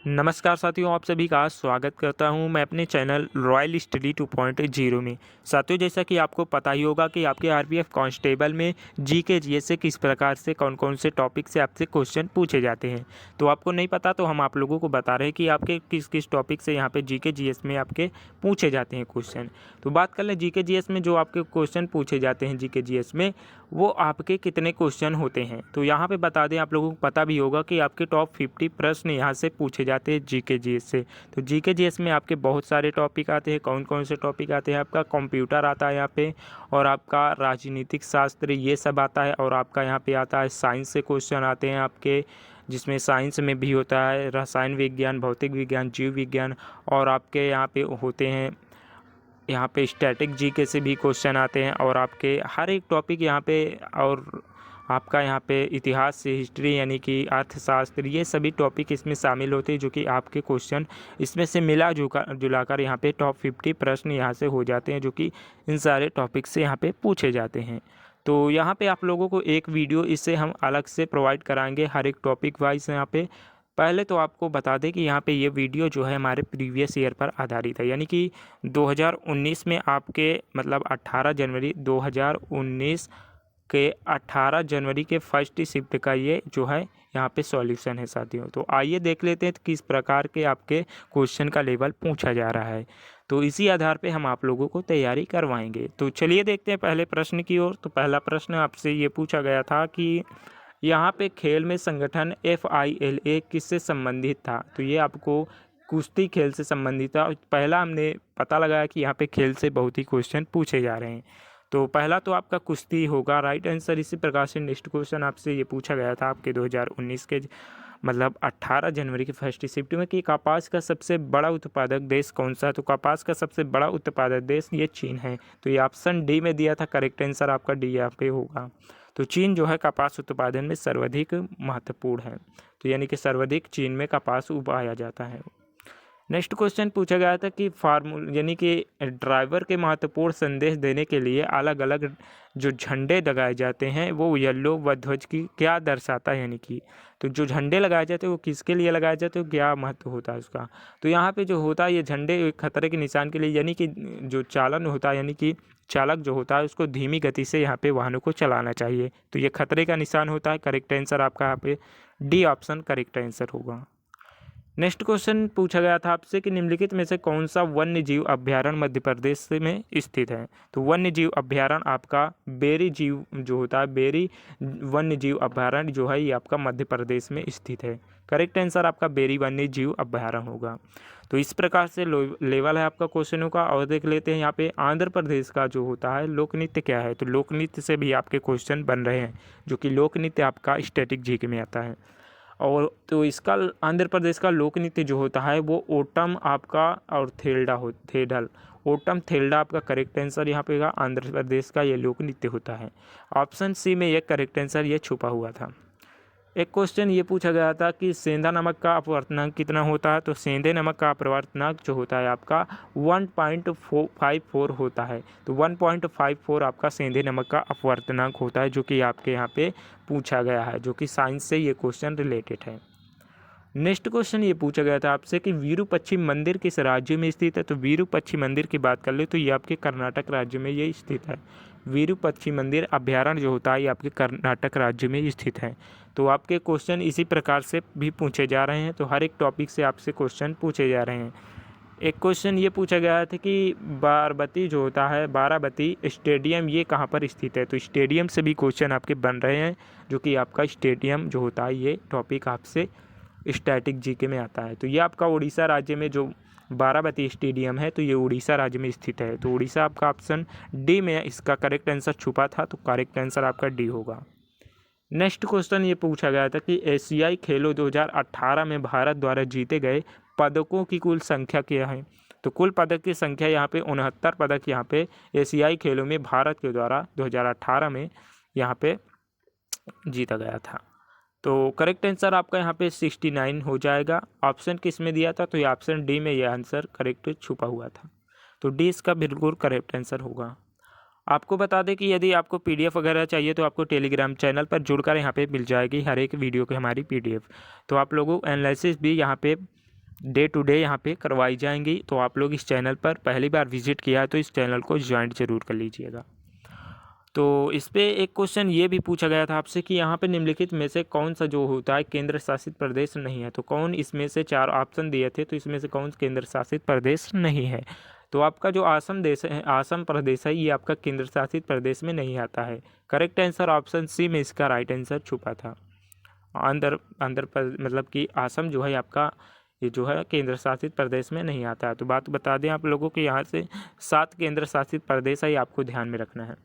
नमस्कार साथियों, आप सभी का स्वागत करता हूं मैं अपने चैनल रॉयल स्टडी 2.0 में। साथियों, जैसा कि आपको पता ही होगा कि आपके आरपीएफ कांस्टेबल में जीके जीएस से किस प्रकार से कौन-कौन से टॉपिक से आपसे क्वेश्चन पूछे जाते हैं। तो आपको नहीं पता तो हम आप लोगों को बता रहे हैं कि आपके किस-किस टॉपिक से यहाँ पे जीके जीएस में आपके पूछे जाते हैं क्वेश्चन। तो बात कर लें जीके जीएस में जो आपके क्वेश्चन पूछे जाते हैं जीके जीएस में, वो आपके कितने क्वेश्चन होते हैं। तो यहाँ पे बता दें, आप लोगों को पता भी होगा कि आपके टॉप 50 प्रश्न यहाँ से पूछे जाते हैं जीके जीएस से। तो जीके जीएस में आपके बहुत सारे टॉपिक आते हैं। कौन कौन से टॉपिक आते हैं? आपका कंप्यूटर आता है यहाँ पे, और आपका राजनीतिक शास्त्र ये सब आता है, और आपका यहाँ पे आता है साइंस से क्वेश्चन आते हैं आपके, जिसमें साइंस में भी होता है रसायन विज्ञान, भौतिक विज्ञान, जीव विज्ञान, और आपके यहाँ पे होते हैं यहाँ पे स्टैटिक जीके से भी क्वेश्चन आते हैं, और आपके हर एक टॉपिक यहाँ पे, और आपका यहाँ पे इतिहास से हिस्ट्री यानी कि अर्थशास्त्र, ये सभी टॉपिक इसमें शामिल होते हैं, जो कि आपके क्वेश्चन इसमें से मिला जुलाकर यहाँ पे टॉप 50 प्रश्न यहाँ से हो जाते हैं, जो कि इन सारे टॉपिक से यहाँ पे पूछे जाते हैं। तो यहाँ पे आप लोगों को एक वीडियो इससे हम अलग से प्रोवाइड कराएंगे हर एक टॉपिक वाइज। यहाँ पे पहले तो आपको बता दें कि यहाँ पे ये वीडियो जो है हमारे प्रीवियस ईयर पर आधारित है, यानी कि 2019 में आपके मतलब 18 जनवरी 2019 के 18 जनवरी के फर्स्ट शिफ्ट का ये जो है यहाँ पे सॉल्यूशन है साथियों। तो आइए देख लेते हैं किस प्रकार के आपके क्वेश्चन का लेवल पूछा जा रहा है। तो इसी आधार पे हम आप लोगों को तैयारी करवाएंगे। तो चलिए देखते हैं पहले प्रश्न की ओर। तो पहला प्रश्न आपसे ये पूछा गया था कि यहाँ पे खेल में संगठन FILA किससे संबंधित था। तो ये आपको कुश्ती खेल से संबंधित था। पहला हमने पता लगाया कि यहाँ पे खेल से बहुत ही क्वेश्चन पूछे जा रहे हैं। तो पहला तो आपका कुश्ती होगा राइट आंसर। इसी प्रकार से नेक्स्ट क्वेश्चन आपसे ये पूछा गया था आपके 2019 के मतलब 18 जनवरी की फर्स्ट शिफ्ट में कि कपास का सबसे बड़ा उत्पादक देश कौन सा है। तो कपास का सबसे बड़ा उत्पादक देश ये चीन है। तो ये ऑप्शन डी में दिया था, करेक्ट आंसर आपका डी यहाँ पे होगा। तो चीन जो है कपास उत्पादन में सर्वाधिक महत्वपूर्ण है। तो यानी कि सर्वाधिक चीन में कपास उगाया जाता है। नेक्स्ट क्वेश्चन पूछा गया था कि फार्मूल यानी कि ड्राइवर के महत्वपूर्ण संदेश देने के लिए अलग अलग जो झंडे लगाए जाते हैं वो येलो व ध्वज की क्या दर्शाता है। यानी कि तो जो झंडे लगाए जाते हैं वो किसके लिए लगाए जाते हैं, क्या महत्व होता है उसका। तो यहाँ पे जो होता है ये झंडे खतरे के निशान के लिए, यानी कि जो चालन होता है यानी कि चालक जो होता है उसको धीमी गति से यहाँ पे वाहनों को चलाना चाहिए। तो ये खतरे का निशान होता है। करेक्ट आंसर आपका यहाँ पे डी ऑप्शन करेक्ट आंसर होगा। नेक्स्ट क्वेश्चन पूछा गया था आपसे कि निम्नलिखित में से कौन सा वन्य जीव अभ्यारण्य मध्य प्रदेश में स्थित है। तो वन्य जीव अभ्यारण्य आपका बेरी जीव जो होता है, बेरी वन्य जीव अभ्यारण्य जो है ये आपका मध्य प्रदेश में स्थित है। करेक्ट आंसर आपका बेरी वन्य जीव अभ्यारण्य होगा। तो इस प्रकार से लेवल है आपका क्वेश्चनों का। और देख लेते हैं यहाँ पे आंध्र प्रदेश का जो होता है लोक नृत्य क्या है। तो लोक नृत्य से भी आपके क्वेश्चन बन रहे हैं, जो कि लोक नृत्य आपका स्टैटिक जीके में आता है। और तो इसका आंध्र प्रदेश का लोक नृत्य जो होता है वो ओटम आपका और थेडल ओटम थेल्डा आपका करेक्ट आंसर यहाँ पे आंध्र प्रदेश का ये लोक नृत्य होता है। ऑप्शन सी में ये करेक्ट आंसर ये छुपा हुआ था। एक क्वेश्चन ये पूछा गया था कि सेंधा नमक का अपवर्तनांक कितना होता है। तो सेंधे नमक का अपवर्तनांक जो होता है आपका 1.54 होता है। तो 1.54 आपका सेंधे नमक का अपवर्तनांक होता है, जो कि आपके यहाँ पे पूछा गया है, जो कि साइंस से ये क्वेश्चन रिलेटेड है। नेक्स्ट क्वेश्चन ये पूछा गया था आपसे कि विरूपाक्षी मंदिर किस राज्य में स्थित है। तो विरूपाक्षी मंदिर की बात कर ले तो ये आपके कर्नाटक राज्य में ये स्थित है। विरूपाक्षी मंदिर अभ्यारण्य जो होता है ये आपके कर्नाटक राज्य में स्थित है। तो आपके क्वेश्चन इसी प्रकार से भी पूछे जा रहे हैं। तो हर एक टॉपिक से आपसे क्वेश्चन पूछे जा रहे हैं। एक क्वेश्चन ये पूछा गया था कि बाराबती जो होता है, बाराबती स्टेडियम ये कहाँ पर स्थित है। तो स्टेडियम से भी क्वेश्चन आपके बन रहे हैं, जो कि आपका स्टेडियम जो होता है ये टॉपिक आपसे स्टैटिक जीके में आता है। तो ये आपका उड़ीसा राज्य में जो बाराबती स्टेडियम है तो ये उड़ीसा राज्य में स्थित है। तो उड़ीसा आपका ऑप्शन डी में इसका करेक्ट आंसर छुपा था, तो करेक्ट आंसर आपका डी होगा। नेक्स्ट क्वेश्चन ये पूछा गया था कि एशियाई खेलों 2018 में भारत द्वारा जीते गए पदकों की कुल संख्या क्या है। तो कुल पदक की संख्या यहाँ पे 69 पदक यहाँ पे एशियाई खेलों में भारत के द्वारा 2018 में यहाँ पे जीता गया था। तो करेक्ट आंसर आपका यहाँ पे 69 हो जाएगा। ऑप्शन किस में दिया था। तो ये ऑप्शन डी में ये आंसर करेक्ट छुपा हुआ था। तो डी इसका बिल्कुल करेक्ट आंसर होगा। आपको बता दें कि यदि आपको पीडीएफ वगैरह चाहिए तो आपको टेलीग्राम चैनल पर जुड़कर यहाँ पे मिल जाएगी हर एक वीडियो की हमारी पीडीएफ। तो आप लोगों एनालिसिस भी यहाँ पे डे टू डे यहाँ पे करवाई जाएंगी। तो आप लोग इस चैनल पर पहली बार विजिट किया है तो इस चैनल को ज्वाइन जरूर कर लीजिएगा। तो इस पे एक क्वेश्चन ये भी पूछा गया था आपसे कि यहाँ पे निम्नलिखित में से कौन सा जो होता है केंद्र शासित प्रदेश नहीं है। तो कौन इसमें से 4 ऑप्शन दिए थे, तो इसमें से कौन केंद्र शासित प्रदेश नहीं है। तो आपका जो असम देश है, असम प्रदेश है, ये आपका केंद्र शासित प्रदेश में नहीं आता है। करेक्ट आंसर ऑप्शन सी में इसका राइट आंसर छुपा था। मतलब कि असम जो है आपका ये जो है केंद्र शासित प्रदेश में नहीं आता है। तो बात बता दें आप लोगों को, यहाँ से 7 केंद्र शासित प्रदेश है, आपको ध्यान में रखना है।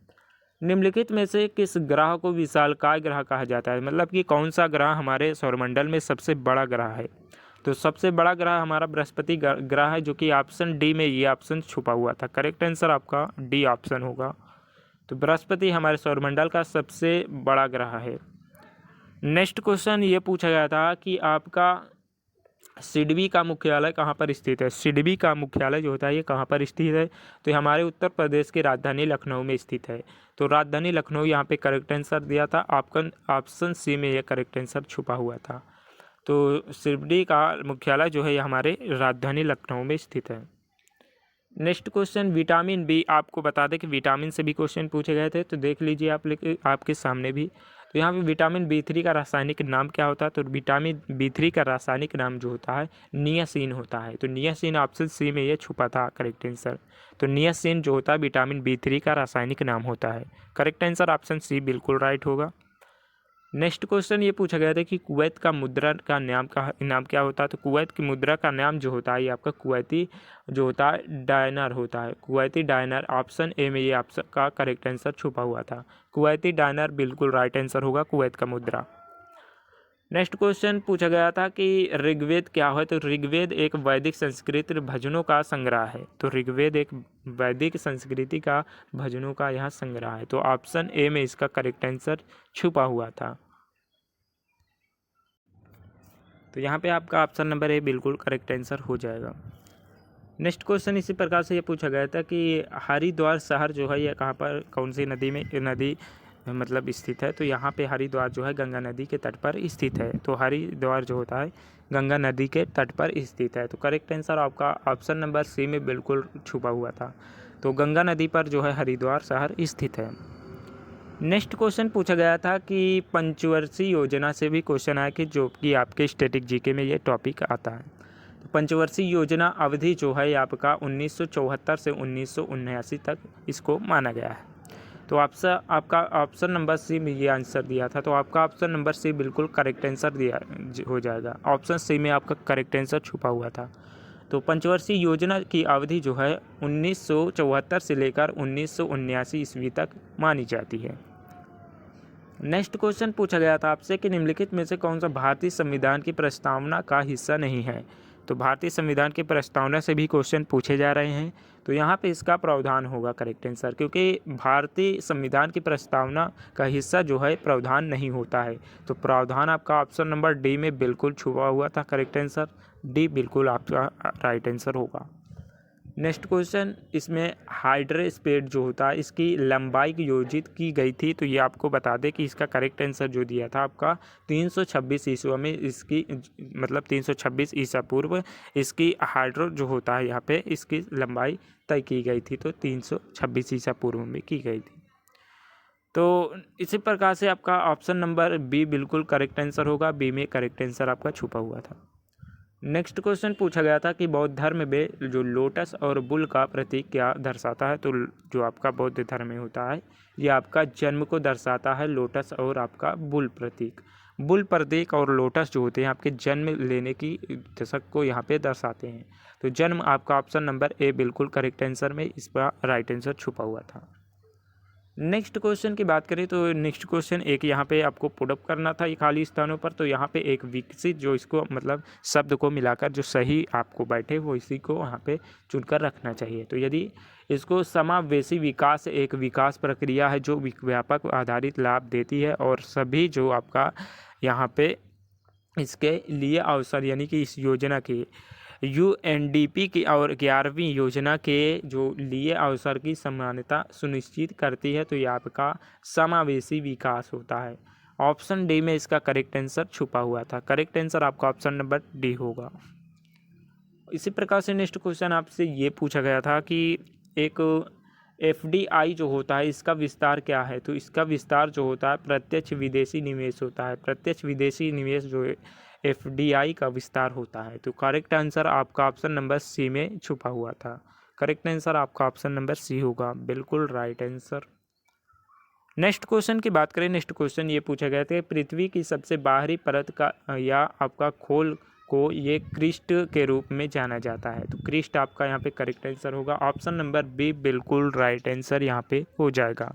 निम्नलिखित में से किस ग्रह को विशालकाय ग्रह कहा जाता है, मतलब कि कौन सा ग्रह हमारे सौरमंडल में सबसे बड़ा ग्रह है। तो सबसे बड़ा ग्रह हमारा बृहस्पति ग्रह है, जो कि ऑप्शन डी में ये ऑप्शन छुपा हुआ था। करेक्ट आंसर आपका डी ऑप्शन होगा। तो बृहस्पति हमारे सौरमंडल का सबसे बड़ा ग्रह है। नेक्स्ट क्वेश्चन ये पूछा गया था कि आपका सिडबी का मुख्यालय कहाँ पर स्थित है। सिडबी का मुख्यालय जो होता है ये कहाँ पर स्थित है, तो ये हमारे उत्तर प्रदेश की राजधानी लखनऊ में स्थित है। तो राजधानी लखनऊ यहाँ पे करेक्ट आंसर दिया था। ऑप्शन सी में ये करेक्ट आंसर छुपा हुआ था। तो सिडबी का मुख्यालय जो है ये हमारे राजधानी लखनऊ में स्थित है। नेक्स्ट क्वेश्चन विटामिन बी, आपको बता दें कि विटामिन से भी क्वेश्चन पूछे गए थे, तो देख लीजिए आप आपके सामने भी। तो यहाँ पे विटामिन बी3 का रासायनिक नाम क्या होता है। तो विटामिन बी3 का रासायनिक नाम जो होता है नियासिन होता है। तो नियासिन ऑप्शन सी में ये छुपा था करेक्ट आंसर। तो नियासिन जो होता है विटामिन बी3 का रासायनिक नाम होता है। करेक्ट आंसर ऑप्शन सी बिल्कुल राइट होगा। नेक्स्ट क्वेश्चन ये पूछा गया था कि कुवैत का मुद्रा का नाम क्या होता है। तो कुवैत की मुद्रा का नाम जो होता है ये आपका कुवैती जो होता है डायनार होता है। कुवैती डायनार ऑप्शन ए में ये ऑप्शन का करेक्ट आंसर छुपा हुआ था। कुवैती डायनार बिल्कुल राइट आंसर होगा, कुवैत का मुद्रा। नेक्स्ट क्वेश्चन पूछा गया था कि ऋग्वेद क्या है। तो ऋग्वेद एक वैदिक संस्कृत भजनों का संग्रह है। तो ऋग्वेद एक वैदिक संस्कृति का भजनों का यह संग्रह है। तो ऑप्शन ए में इसका करेक्ट आंसर छुपा हुआ था। तो यहाँ पे आपका ऑप्शन नंबर ए बिल्कुल करेक्ट आंसर हो जाएगा। नेक्स्ट क्वेश्चन इसी प्रकार से ये पूछा गया था कि हरिद्वार शहर जो है ये कहाँ पर कौन सी नदी मतलब स्थित है। तो यहाँ पे हरिद्वार जो है गंगा नदी के तट पर स्थित है। तो हरिद्वार जो होता है गंगा नदी के तट पर स्थित है। तो करेक्ट आंसर आपका ऑप्शन नंबर सी में बिल्कुल छुपा हुआ था। तो गंगा नदी पर जो है हरिद्वार शहर स्थित है। नेक्स्ट क्वेश्चन पूछा गया था कि पंचवर्षीय योजना से भी क्वेश्चन आया कि जो कि आपके स्टैटिक जीके में ये टॉपिक आता है। तो पंचवर्षीय योजना अवधि जो है आपका 1974 से 1979 तक इसको माना गया है। तो आपका ऑप्शन नंबर सी में ये आंसर दिया था। तो आपका ऑप्शन नंबर सी बिल्कुल करेक्ट आंसर दिया हो जाएगा। ऑप्शन सी में आपका करेक्ट आंसर छुपा हुआ था। तो पंचवर्षीय योजना की अवधि जो है 1974 से लेकर 1979 ईस्वी तक मानी जाती है। नेक्स्ट क्वेश्चन पूछा गया था आपसे कि निम्नलिखित में से कौन सा भारतीय संविधान की प्रस्तावना का हिस्सा नहीं है। तो भारतीय संविधान की प्रस्तावना से भी क्वेश्चन पूछे जा रहे हैं। तो यहाँ पे इसका प्रावधान होगा करेक्ट आंसर, क्योंकि भारतीय संविधान की प्रस्तावना का हिस्सा जो है प्रावधान नहीं होता है। तो प्रावधान आपका ऑप्शन नंबर डी में बिल्कुल छुपा हुआ था। करेक्ट आंसर डी बिल्कुल आपका राइट आंसर होगा। नेक्स्ट क्वेश्चन, इसमें हाइड्रोस्पेड जो होता है इसकी लंबाई योजित की गई थी। तो ये आपको बता दें कि इसका करेक्ट आंसर जो दिया था आपका 326 ईस्वी में इसकी मतलब 326 ईसा पूर्व इसकी हाइड्रो जो होता है यहाँ पे इसकी लंबाई तय की गई थी। तो 326 ईसा पूर्व में की गई थी। तो इसी प्रकार से आपका ऑप्शन नंबर बी बिल्कुल करेक्ट आंसर होगा। बी में करेक्ट आंसर आपका छुपा हुआ था। नेक्स्ट क्वेश्चन पूछा गया था कि बौद्ध धर्म में जो लोटस और बुल का प्रतीक क्या दर्शाता है। तो जो आपका बौद्ध धर्म में होता है ये आपका जन्म को दर्शाता है, लोटस और आपका बुल प्रतीक। बुल प्रतीक और लोटस जो होते हैं आपके जन्म लेने की दशक को यहाँ पे दर्शाते हैं। तो जन्म आपका ऑप्शन नंबर ए बिल्कुल करेक्ट आंसर में इसका राइट आंसर छुपा हुआ था। नेक्स्ट क्वेश्चन की बात करें तो नेक्स्ट क्वेश्चन एक यहाँ पे आपको पुट अप करना था ये खाली स्थानों पर। तो यहाँ पे एक विकसित जो इसको मतलब शब्द को मिलाकर जो सही आपको बैठे वो इसी को वहाँ पे चुनकर रखना चाहिए। तो यदि इसको समावेशी विकास एक विकास प्रक्रिया है जो व्यापक आधारित लाभ देती है और सभी जो आपका यहाँ पे इसके लिए अवसर यानी कि इस योजना की यूएनडीपी की और 11वीं योजना के जो लिए अवसर की समानता सुनिश्चित करती है। तो ये आपका समावेशी विकास होता है। ऑप्शन डी में इसका करेक्ट आंसर छुपा हुआ था। करेक्ट आंसर आपका ऑप्शन नंबर डी होगा। इसी प्रकार से नेक्स्ट क्वेश्चन आपसे ये पूछा गया था कि एक FDI जो होता है इसका विस्तार क्या है। तो इसका विस्तार जो होता है प्रत्यक्ष विदेशी निवेश होता है। प्रत्यक्ष विदेशी निवेश जो है FDI का विस्तार होता है। तो करेक्ट आंसर आपका ऑप्शन नंबर सी में छुपा हुआ था। करेक्ट आंसर आपका ऑप्शन नंबर सी होगा, बिल्कुल राइट आंसर। नेक्स्ट क्वेश्चन की बात करें, नेक्स्ट क्वेश्चन ये पूछा गया था पृथ्वी की सबसे बाहरी परत का या आपका खोल को ये क्रिस्ट के रूप में जाना जाता है। तो क्रिस्ट आपका यहाँ पे करेक्ट आंसर होगा, ऑप्शन नंबर बी बिल्कुल राइट आंसर यहाँ पे हो जाएगा।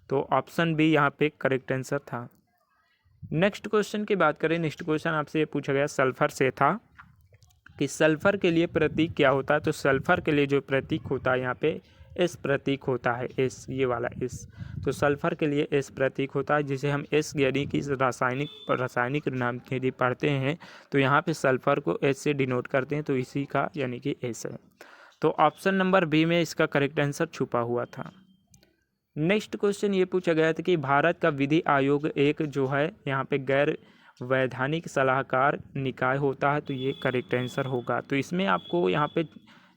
तो ऑप्शन बी यहाँ पे करेक्ट आंसर था। नेक्स्ट क्वेश्चन की बात करें, नेक्स्ट क्वेश्चन आपसे ये पूछा गया सल्फर से था कि सल्फर के लिए प्रतीक क्या होता है। तो सल्फर के लिए जो प्रतीक होता है यहाँ पे एस प्रतीक होता है, एस, ये वाला एस। तो सल्फर के लिए एस प्रतीक होता है, जिसे हम एस यानी कि रासायनिक नाम के लिए पढ़ते हैं। तो यहाँ पे सल्फर को एस से डिनोट करते हैं, तो इसी का यानी कि एस है। तो ऑप्शन नंबर बी में इसका करेक्ट आंसर छुपा हुआ था। नेक्स्ट क्वेश्चन ये पूछा गया था कि भारत का विधि आयोग एक जो है यहाँ पे गैर वैधानिक सलाहकार निकाय होता है। तो ये करेक्ट आंसर होगा। तो इसमें आपको यहाँ पे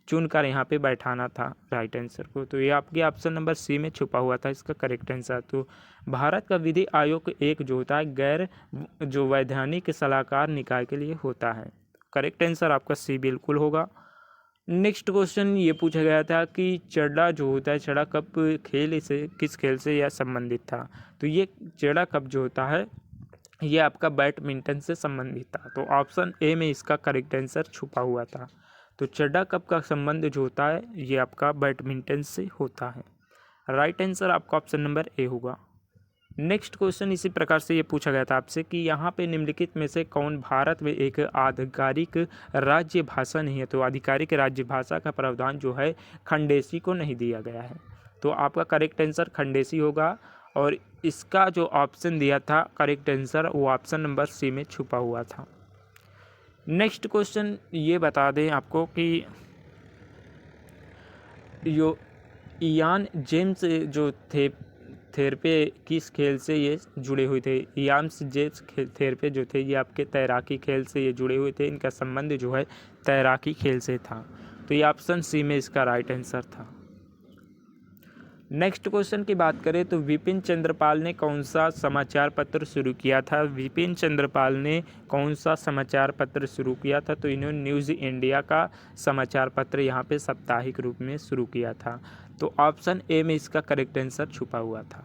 चुनकर यहाँ पे बैठाना था राइट आंसर को। तो ये आपके ऑप्शन नंबर सी में छुपा हुआ था इसका करेक्ट आंसर। तो भारत का विधि आयोग एक जो होता है गैर जो वैधानिक सलाहकार निकाय के लिए होता है। करेक्ट आंसर आपका सी बिल्कुल होगा। नेक्स्ट क्वेश्चन ये पूछा गया था कि चड़ा जो होता है, चड़ा कप खेल से किस खेल से यह संबंधित था। तो ये चड़ा कप जो होता है ये आपका बैडमिंटन से संबंधित था। तो ऑप्शन ए में इसका करेक्ट आंसर छुपा हुआ था। तो चड्डा कप का संबंध जो होता है ये आपका बैडमिंटन से होता है। राइट आंसर आपका ऑप्शन नंबर ए होगा। नेक्स्ट क्वेश्चन इसी प्रकार से ये पूछा गया था आपसे कि यहाँ पे निम्नलिखित में से कौन भारत में एक आधिकारिक राज्य भाषा नहीं है। तो आधिकारिक राज्य भाषा का प्रावधान जो है खंडेसी को नहीं दिया गया है। तो आपका करेक्ट आंसर खंडेसी होगा, और इसका जो ऑप्शन दिया था करेक्ट आंसर वो ऑप्शन नंबर सी में छुपा हुआ था। नेक्स्ट क्वेश्चन ये बता दें आपको कि यो इयान जेम्स जो थे थेरपे किस खेल से ये जुड़े हुए थे। इयाम्स जेम्स थेरपे जो थे ये आपके तैराकी खेल से ये जुड़े हुए थे। इनका संबंध जो है तैराकी खेल से था। तो ये ऑप्शन सी में इसका राइट आंसर था। नेक्स्ट क्वेश्चन की बात करें तो विपिन चंद्रपाल ने कौन सा समाचार पत्र शुरू किया था। विपिन चंद्रपाल ने कौन सा समाचार पत्र शुरू किया था। तो इन्होंने न्यूज़ इंडिया का समाचार पत्र यहाँ पे साप्ताहिक रूप में शुरू किया था। तो ऑप्शन ए में इसका करेक्ट आंसर छुपा हुआ था।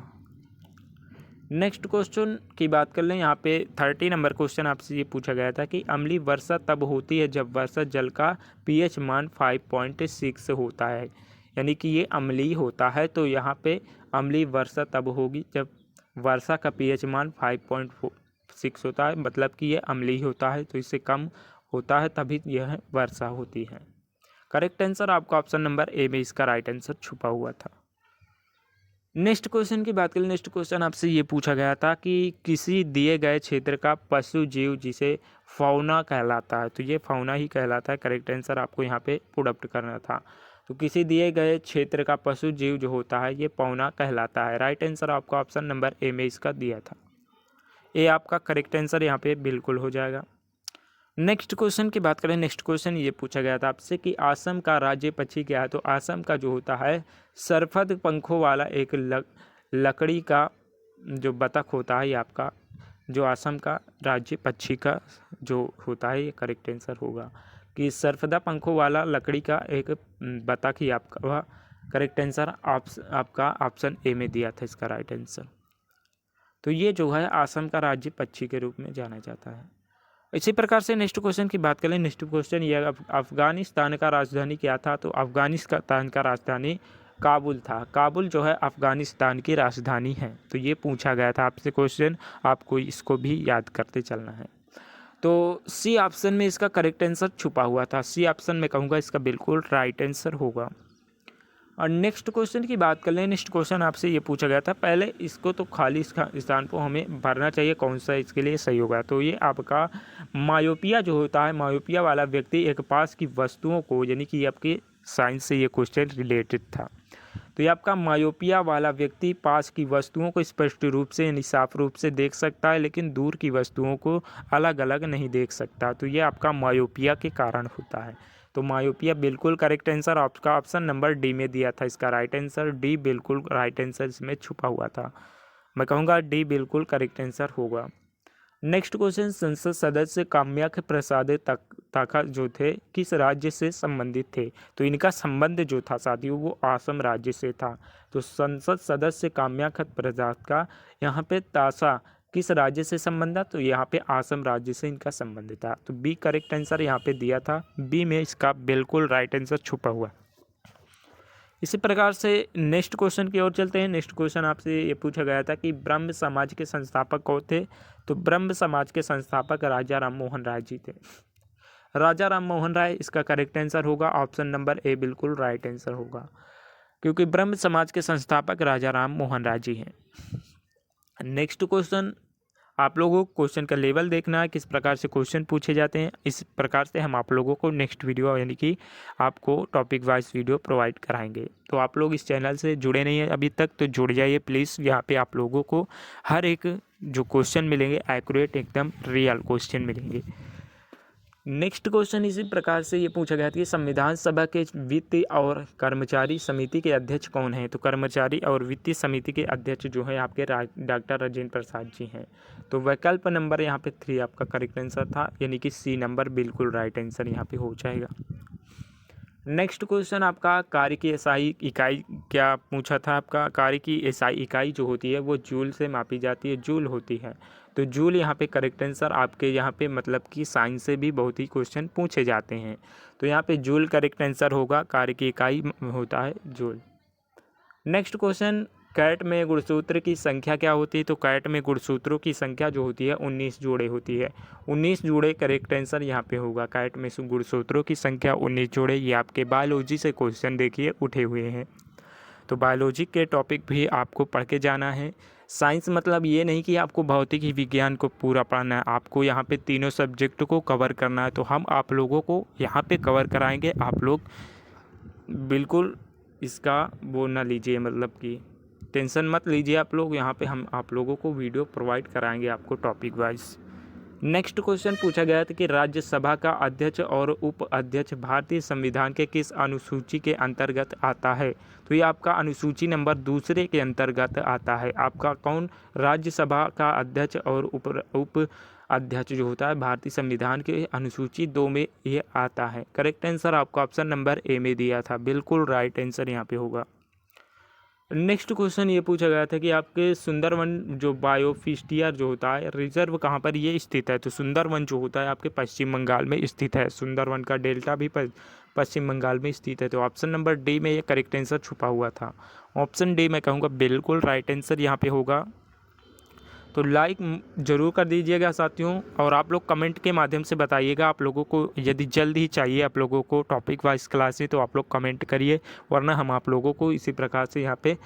नेक्स्ट क्वेश्चन की बात कर लें, यहाँ पे 30 नंबर क्वेश्चन आपसे ये पूछा गया था कि अम्लीय वर्षा तब होती है जब वर्षा जल का pH मान 5.6 होता है, यानी कि ये अम्लीय होता है। तो यहाँ पे अम्लीय वर्षा तब होगी जब वर्षा का pH मान 5.6 होता है, मतलब कि ये अम्लीय होता है। तो इससे कम होता है तभी यह वर्षा होती है। करेक्ट आंसर आपका ऑप्शन नंबर ए में इसका राइट आंसर छुपा हुआ था। नेक्स्ट क्वेश्चन की बात करें, नेक्स्ट क्वेश्चन आपसे ये पूछा गया था कि किसी दिए गए क्षेत्र का पशु जीव जिसे फौना कहलाता है। तो ये फौना ही कहलाता है। करेक्ट आंसर आपको यहाँ पे पुट अप करना था। तो किसी दिए गए क्षेत्र का पशु जीव जो होता है ये पौना कहलाता है। राइट आंसर आपका ऑप्शन नंबर ए में इसका दिया था। ए आपका करेक्ट आंसर यहाँ पे बिल्कुल हो जाएगा। नेक्स्ट क्वेश्चन की बात करें, नेक्स्ट क्वेश्चन ये पूछा गया था आपसे कि असम का राज्य पक्षी क्या है। तो असम का जो होता है सरफद पंखों वाला एक लकड़ी का जो बतख होता है ये आपका जो असम का राज्य पक्षी का जो होता है ये करेक्ट आंसर होगा कि सरफदा पंखों वाला लकड़ी का एक बतख ही आपका वह करेक्ट आंसर आपका ऑप्शन ए में दिया था इसका राइट आंसर। तो ये जो है असम का राज्य पक्षी के रूप में जाना जाता है। इसी प्रकार से नेक्स्ट क्वेश्चन की बात करें, नेक्स्ट क्वेश्चन ये अफगानिस्तान का राजधानी क्या था। तो अफगानिस्तान का राजधानी काबुल था। काबुल जो है अफगानिस्तान की राजधानी है। तो ये पूछा गया था आपसे क्वेश्चन, आपको इसको भी याद करते चलना है। तो सी ऑप्शन में इसका करेक्ट आंसर छुपा हुआ था। सी ऑप्शन में कहूँगा इसका बिल्कुल राइट आंसर होगा। और नेक्स्ट क्वेश्चन की बात कर लें, नेक्स्ट क्वेश्चन आपसे ये पूछा गया था, पहले इसको तो खाली स्थान को हमें भरना चाहिए, कौन सा इसके लिए सही होगा। तो ये आपका मायोपिया जो होता है, मायोपिया वाला व्यक्ति एक पास की वस्तुओं को, यानी कि आपके साइंस से ये क्वेश्चन रिलेटेड था। तो ये आपका मायोपिया वाला व्यक्ति पास की वस्तुओं को स्पष्ट रूप से यानी साफ रूप से देख सकता है, लेकिन दूर की वस्तुओं को अलग अलग नहीं देख सकता। तो ये आपका मायोपिया के कारण होता है। तो मायोपिया बिल्कुल करेक्ट आंसर आपका ऑप्शन नंबर डी में दिया था। इसका राइट आंसर डी बिल्कुल राइट आंसर इसमें छुपा हुआ था। मैं कहूँगा डी बिल्कुल करेक्ट आंसर होगा। नेक्स्ट क्वेश्चन, संसद सदस्य काम्याख्या प्रसाद ताका जो थे किस राज्य से संबंधित थे? तो इनका संबंध जो था साथियों वो असम राज्य से था। तो संसद सदस्य काम्याख्या प्रसाद का यहाँ पे तासा किस राज्य से संबंध था? तो यहाँ पे असम राज्य से इनका संबंध था। तो बी करेक्ट आंसर यहाँ पे दिया था। बी में इसका बिल्कुल राइट आंसर छुपा हुआ। इसी प्रकार से नेक्स्ट क्वेश्चन की ओर चलते हैं। नेक्स्ट क्वेश्चन आपसे ये पूछा गया था कि ब्रह्म समाज के संस्थापक कौन थे? तो ब्रह्म समाज के संस्थापक राजा राम मोहन राय जी थे। राजा राम मोहन राय इसका करेक्ट आंसर होगा। ऑप्शन नंबर ए बिल्कुल राइट आंसर होगा, क्योंकि ब्रह्म समाज के संस्थापक राजा राम मोहन राय जी हैं। नेक्स्ट क्वेश्चन, आप लोगों को क्वेश्चन का लेवल देखना है, किस प्रकार से क्वेश्चन पूछे जाते हैं। इस प्रकार से हम आप लोगों को नेक्स्ट वीडियो यानी कि आपको टॉपिक वाइज वीडियो प्रोवाइड कराएंगे। तो आप लोग इस चैनल से जुड़े नहीं हैं अभी तक तो जुड़ जाइए प्लीज़। यहाँ पे आप लोगों को हर एक जो क्वेश्चन मिलेंगे एक्यूरेट एकदम रियल क्वेश्चन मिलेंगे। नेक्स्ट क्वेश्चन इसी प्रकार से ये पूछा गया था कि संविधान सभा के वित्त और कर्मचारी समिति के अध्यक्ष कौन हैं? तो कर्मचारी और वित्तीय समिति के अध्यक्ष जो है आपके डॉक्टर राजेंद्र प्रसाद जी हैं। तो विकल्प नंबर यहाँ पे 3 आपका करेक्ट आंसर था, यानी कि सी नंबर बिल्कुल राइट आंसर यहाँ पे हो जाएगा। नेक्स्ट क्वेश्चन आपका कार्य की एसआई इकाई क्या पूछा था? आपका कार्य की एसआई इकाई जो होती है वो जूल से मापी जाती है, जूल होती है। तो जूल यहाँ पे करेक्ट आंसर आपके यहाँ पे मतलब कि साइंस से भी बहुत ही क्वेश्चन पूछे जाते हैं। तो यहाँ पे जूल करेक्ट आंसर होगा, कार्य की इकाई होता है जूल। नेक्स्ट क्वेश्चन, कैट में गुणसूत्र की संख्या क्या होती है? तो कैट में गुणसूत्रों की संख्या जो होती है 19 जोड़े होती है। 19 जोड़े करेक्ट आंसर यहाँ पे होगा। कैट में गुणसूत्रों की संख्या 19 जोड़े। ये आपके बायोलॉजी से क्वेश्चन देखिए उठे हुए हैं। तो बायोलॉजी के टॉपिक भी आपको पढ़ के जाना है। साइंस मतलब ये नहीं कि आपको भौतिक ही विज्ञान को पूरा पढ़ना है, आपको यहाँ पे तीनों सब्जेक्ट को कवर करना है। तो हम आप लोगों को यहाँ पे कवर कराएंगे। आप लोग बिल्कुल इसका वो ना लीजिए, मतलब कि टेंशन मत लीजिए आप लोग। यहाँ पे हम आप लोगों को वीडियो प्रोवाइड कराएंगे आपको टॉपिक वाइज। नेक्स्ट क्वेश्चन पूछा गया था कि राज्यसभा का अध्यक्ष और उप अध्यक्ष भारतीय संविधान के किस अनुसूची के अंतर्गत आता है? तो ये आपका अनुसूची नंबर 2 के अंतर्गत आता है। आपका कौन राज्यसभा का अध्यक्ष और उप अध्यक्ष जो होता है भारतीय संविधान के अनुसूची 2 में ये आता है। करेक्ट आंसर आपका ऑप्शन नंबर ए में दिया था, बिल्कुल राइट आंसर यहाँ पे होगा। नेक्स्ट क्वेश्चन ये पूछा गया था कि आपके सुंदरवन जो बायोस्फीयर जो होता है रिजर्व कहाँ पर ये स्थित है? तो सुंदरवन जो होता है आपके पश्चिम बंगाल में स्थित है। सुंदरवन का डेल्टा भी पश्चिम बंगाल में स्थित है। तो ऑप्शन नंबर डी में ये करेक्ट आंसर छुपा हुआ था। ऑप्शन डी मैं कहूँगा बिल्कुल राइट आंसर यहाँ पे होगा। तो लाइक ज़रूर कर दीजिएगा साथियों, और आप लोग कमेंट के माध्यम से बताइएगा आप लोगों को यदि जल्द ही चाहिए आप लोगों को टॉपिक वाइज क्लासेस तो आप लोग कमेंट करिए, वरना हम आप लोगों को इसी प्रकार से यहाँ पे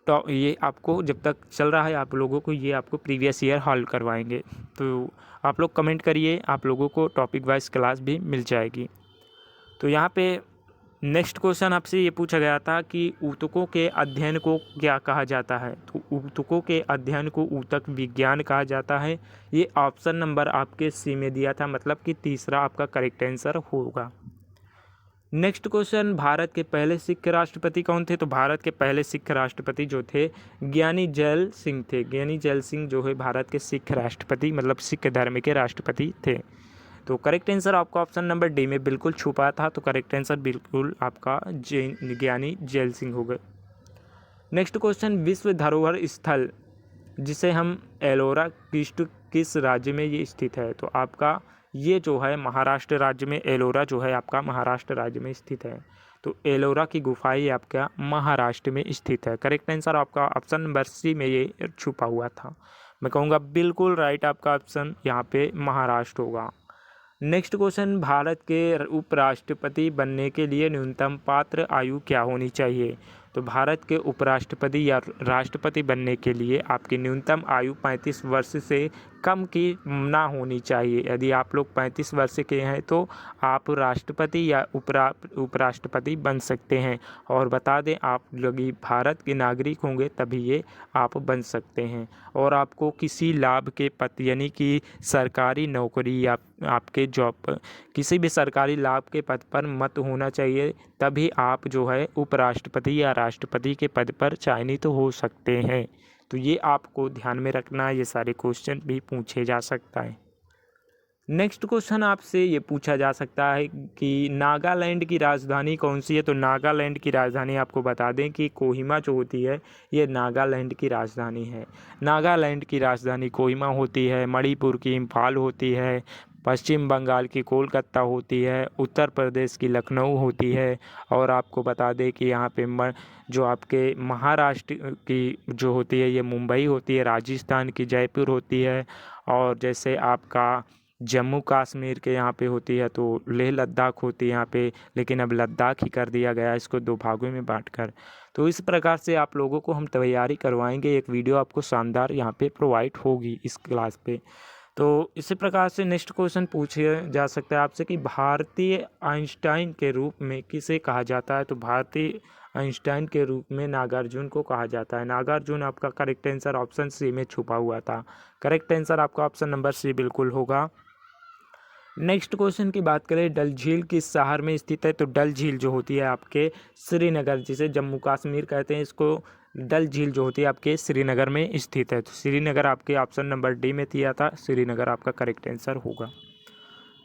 ये आपको जब तक चल रहा है आप लोगों को ये आपको प्रीवियस ईयर हल करवाएंगे। तो आप लोग कमेंट करिए, आप लोगों को टॉपिक वाइज क्लास भी मिल जाएगी। तो यहाँ पे नेक्स्ट क्वेश्चन आपसे ये पूछा गया था कि ऊतकों के अध्ययन को क्या कहा जाता है? तो ऊतकों के अध्ययन को ऊतक विज्ञान कहा जाता है। ये ऑप्शन नंबर आपके सी में दिया था, मतलब कि तीसरा आपका करेक्ट आंसर होगा। नेक्स्ट क्वेश्चन, भारत के पहले सिख राष्ट्रपति कौन थे? तो भारत के पहले सिख राष्ट्रपति जो थे ज्ञानी जैल सिंह थे। ज्ञानी जैल सिंह जो है भारत के सिख राष्ट्रपति मतलब सिख धर्म के राष्ट्रपति थे। तो करेक्ट आंसर आपका ऑप्शन नंबर डी में बिल्कुल छुपा था। तो करेक्ट आंसर बिल्कुल आपका ज्ञानी जैल सिंह हो गए। नेक्स्ट क्वेश्चन, विश्व धरोहर स्थल जिसे हम एलोरा किस राज्य में ये स्थित है? तो आपका ये जो है महाराष्ट्र राज्य में, एलोरा जो है आपका महाराष्ट्र राज्य में स्थित है। तो एलोरा की गुफाएं आपका महाराष्ट्र में स्थित है। करेक्ट आंसर आपका ऑप्शन नंबर सी में ये छुपा हुआ था। मैं कहूँगा बिल्कुल राइट आपका ऑप्शन यहाँ पे महाराष्ट्र होगा। नेक्स्ट क्वेश्चन, भारत के उपराष्ट्रपति बनने के लिए न्यूनतम पात्र आयु क्या होनी चाहिए? तो भारत के उपराष्ट्रपति या राष्ट्रपति बनने के लिए आपकी न्यूनतम आयु 35 वर्ष से कम की ना होनी चाहिए। यदि आप लोग 35 वर्ष के हैं तो आप राष्ट्रपति या उपराष्ट्रपति बन सकते हैं। और बता दें, आप लोग भारत के नागरिक होंगे तभी ये आप बन सकते हैं। और आपको किसी लाभ के पद यानी कि सरकारी नौकरी या आपके जॉब किसी भी सरकारी लाभ के पद पर मत होना चाहिए, तभी आप जो है उपराष्ट्रपति या राष्ट्रपति के पद पर चयनित हो सकते हैं। तो ये आपको ध्यान में रखना है, ये सारे क्वेश्चन भी पूछे जा सकता है। नेक्स्ट क्वेश्चन आपसे ये पूछा जा सकता है कि नागालैंड की राजधानी कौन सी है। तो नागालैंड की राजधानी आपको बता दें कि कोहिमा जो होती है ये नागालैंड की राजधानी है। नागालैंड की राजधानी कोहिमा होती है, मणिपुर की इम्फाल होती है, पश्चिम बंगाल की कोलकाता होती है, उत्तर प्रदेश की लखनऊ होती है। और आपको बता दें कि यहाँ पे जो आपके महाराष्ट्र की जो होती है ये मुंबई होती है, राजस्थान की जयपुर होती है, और जैसे आपका जम्मू कश्मीर के यहाँ पे होती है तो लेह लद्दाख होती है यहाँ पे, लेकिन अब लद्दाख ही कर दिया गया इसको 2 भागों में बांटकर। तो इस प्रकार से आप लोगों को हम तैयारी करवाएंगे, एक वीडियो आपको शानदार यहाँ पे प्रोवाइड होगी इस क्लास पे। तो इसी प्रकार से नेक्स्ट क्वेश्चन पूछा जा सकता है आपसे कि भारतीय आइंस्टाइन के रूप में किसे कहा जाता है। तो भारतीय आइंस्टाइन के रूप में नागार्जुन को कहा जाता है। नागार्जुन आपका करेक्ट आंसर ऑप्शन सी में छुपा हुआ था। करेक्ट आंसर आपका ऑप्शन नंबर सी बिल्कुल होगा। नेक्स्ट क्वेश्चन की बात करें, डल झील किस शहर में स्थित है। तो डल झील जो होती है आपके श्रीनगर, जिसे जम्मू कश्मीर कहते हैं, इसको डल झील जो होती है आपके श्रीनगर में स्थित है। तो श्रीनगर आपके ऑप्शन नंबर डी में दिया था, श्रीनगर आपका करेक्ट आंसर होगा।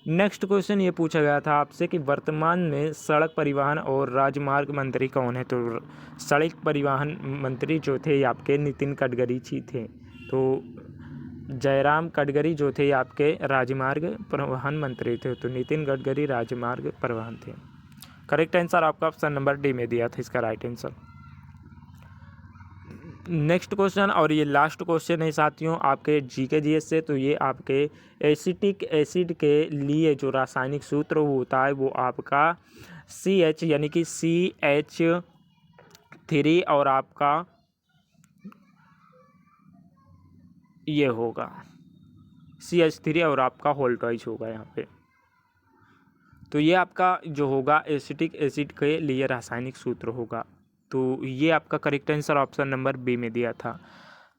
नेक्स्ट क्वेश्चन ये पूछा गया था आपसे कि वर्तमान में सड़क परिवहन और राजमार्ग मंत्री कौन है। तो सड़क परिवहन मंत्री जो थे आपके नितिन गडकरी जी थे। तो जयराम गडकरी जो थे आपके राजमार्ग परिवहन मंत्री थे। तो नितिन गडकरी राजमार्ग परिवहन थे। करेक्ट आंसर आपका ऑप्शन नंबर डी में दिया था इसका राइट आंसर। नेक्स्ट क्वेश्चन और ये लास्ट क्वेश्चन है साथियों आपके जीके जीएस से। तो ये आपके एसिटिक एसिड के लिए जो रासायनिक सूत्र होता है वो आपका CH यानी कि CH3 और आपका ये होगा CH3 और आपका होल्टॉइज होगा यहाँ पे। तो ये आपका जो होगा एसिटिक एसिड के लिए रासायनिक सूत्र होगा। तो ये आपका correct answer option number B में दिया था।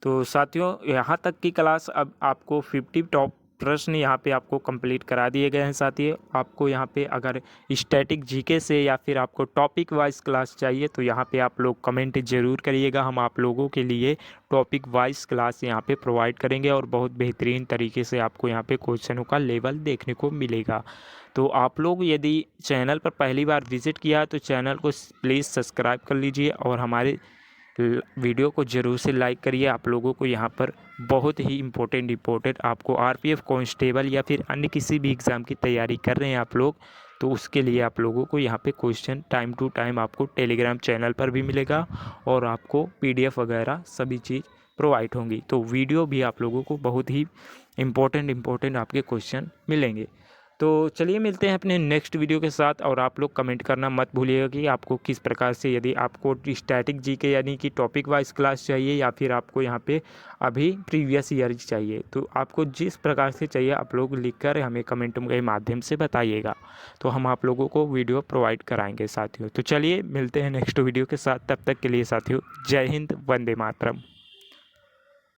तो साथियों यहाँ तक की क्लास अब आपको 50 टॉप प्रश्न यहाँ पे आपको कंप्लीट करा दिए गए हैं। साथियों आपको यहाँ पे अगर स्टैटिक जीके से या फिर आपको टॉपिक वाइज क्लास चाहिए तो यहाँ पे आप लोग कमेंट ज़रूर करिएगा। हम आप लोगों के लिए टॉपिक वाइज क्लास यहाँ पे प्रोवाइड करेंगे और बहुत बेहतरीन तरीके से आपको यहाँ पे क्वेश्चनों का लेवल देखने को मिलेगा। तो आप लोग यदि चैनल पर पहली बार विजिट किया तो चैनल को प्लीज़ सब्सक्राइब कर लीजिए और हमारे वीडियो को ज़रूर से लाइक करिए। आप लोगों को यहाँ पर बहुत ही इम्पोर्टेंट आपको RPF कांस्टेबल या फिर अन्य किसी भी एग्ज़ाम की तैयारी कर रहे हैं आप लोग, तो उसके लिए आप लोगों को यहाँ पे क्वेश्चन टाइम टू टाइम आपको टेलीग्राम चैनल पर भी मिलेगा और आपको PDF वगैरह सभी चीज़ प्रोवाइड होंगी। तो वीडियो भी आप लोगों को बहुत ही इम्पोर्टेंट आपके क्वेश्चन मिलेंगे। तो चलिए मिलते हैं अपने नेक्स्ट वीडियो के साथ। और आप लोग कमेंट करना मत भूलिएगा कि आपको किस प्रकार से, यदि आपको स्टैटिक जीके यानी कि टॉपिक वाइज क्लास चाहिए या फिर आपको यहाँ पे अभी प्रीवियस ईयर चाहिए, तो आपको जिस प्रकार से चाहिए आप लोग लिखकर हमें कमेंट के माध्यम से बताइएगा। तो हम आप लोगों को वीडियो प्रोवाइड कराएंगे साथियों। तो चलिए मिलते हैं नेक्स्ट वीडियो के साथ, तब तक के लिए साथियों जय हिंद, वंदे मातरम।